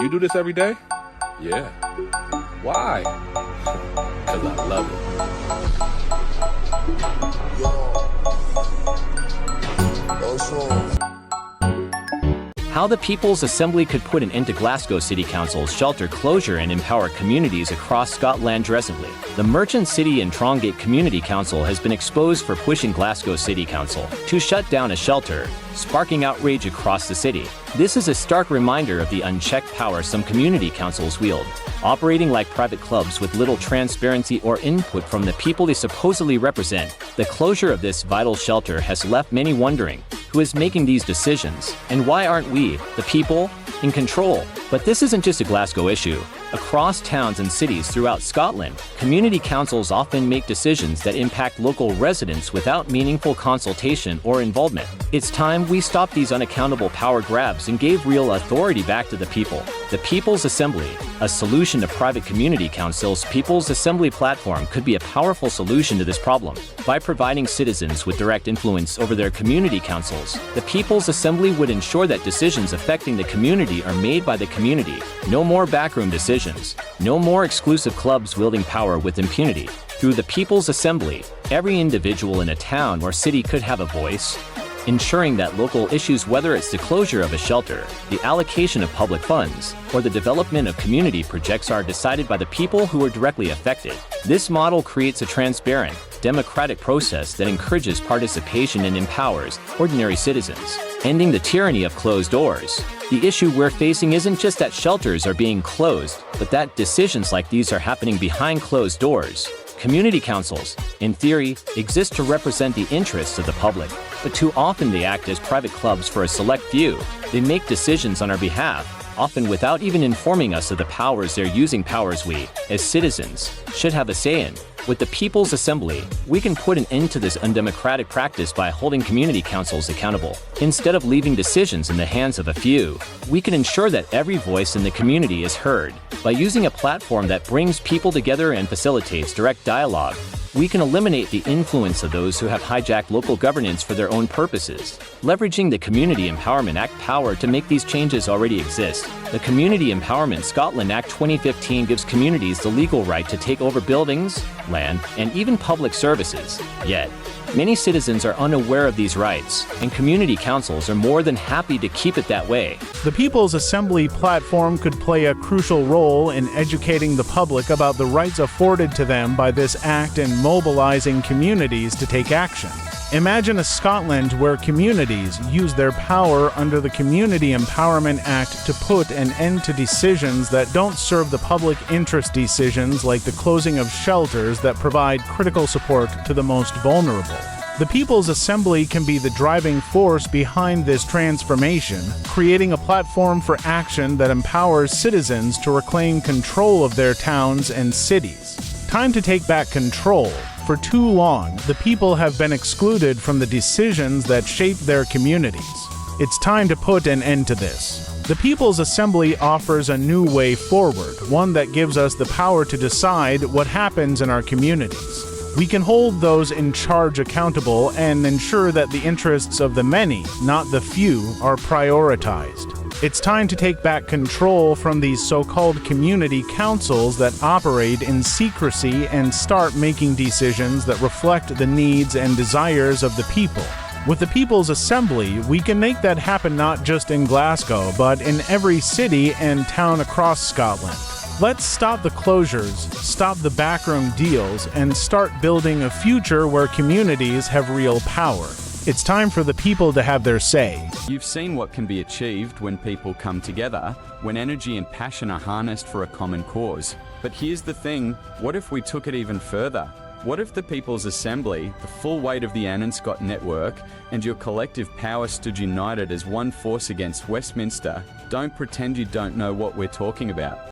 You do this every day? Yeah. Why? Because I love it. How the People's Assembly could put an end to Glasgow City Council's shelter closure and empower communities across Scotland aggressively. The Merchant City and Trongate Community Council has been exposed for pushing Glasgow City Council to shut down a shelter, sparking outrage across the city. This is a stark reminder of the unchecked power some community councils wield, operating like private clubs with little transparency or input from the people they supposedly represent. The closure of this vital shelter has left many wondering, who is making these decisions, and why aren't we, the people, in control? But this isn't just a Glasgow issue. Across towns and cities throughout Scotland, community councils often make decisions that impact local residents without meaningful consultation or involvement. It's time we stop these unaccountable power grabs and gave real authority back to the people. The People's Assembly, a solution to private community councils. People's Assembly platform could be a powerful solution to this problem. By providing citizens with direct influence over their community councils, the People's Assembly would ensure that decisions affecting the community are made by the community. No more backroom decisions. No more exclusive clubs wielding power with impunity. Through the People's Assembly, every individual in a town or city could have a voice, ensuring that local issues, whether it's the closure of a shelter, the allocation of public funds, or the development of community projects, are decided by the people who are directly affected. This model creates a transparent, democratic process that encourages participation and empowers ordinary citizens, ending the tyranny of closed doors. The issue we're facing isn't just that shelters are being closed, but that decisions like these are happening behind closed doors. Community councils, in theory, exist to represent the interests of the public, but too often they act as private clubs for a select few. They make decisions on our behalf, often without even informing us of the powers they're using, powers we, as citizens, should have a say in. With the People's Assembly, we can put an end to this undemocratic practice by holding community councils accountable. Instead of leaving decisions in the hands of a few, we can ensure that every voice in the community is heard. By using a platform that brings people together and facilitates direct dialogue, we can eliminate the influence of those who have hijacked local governance for their own purposes. Leveraging the Community Empowerment Act power to make these changes already exist. The Community Empowerment Scotland Act 2015 gives communities the legal right to take over buildings, land, and even public services. Yet, many citizens are unaware of these rights, and community councils are more than happy to keep it that way. The People's Assembly platform could play a crucial role in educating the public about the rights afforded to them by this act and mobilizing communities to take action. Imagine a Scotland where communities use their power under the Community Empowerment Act to put an end to decisions that don't serve the public interest, decisions like the closing of shelters that provide critical support to the most vulnerable. The People's Assembly can be the driving force behind this transformation, creating a platform for action that empowers citizens to reclaim control of their towns and cities. Time to take back control. For too long, the people have been excluded from the decisions that shape their communities. It's time to put an end to this. The People's Assembly offers a new way forward, one that gives us the power to decide what happens in our communities. We can hold those in charge accountable and ensure that the interests of the many, not the few, are prioritized. It's time to take back control from these so-called community councils that operate in secrecy and start making decisions that reflect the needs and desires of the people. With the People's Assembly, we can make that happen not just in Glasgow, but in every city and town across Scotland. Let's stop the closures, stop the backroom deals, and start building a future where communities have real power. It's time for the people to have their say. You've seen what can be achieved when people come together, when energy and passion are harnessed for a common cause. But here's the thing, what if we took it even further? What if the People's Assembly, the full weight of the Anonscot network, and your collective power stood united as one force against Westminster? Don't pretend you don't know what we're talking about.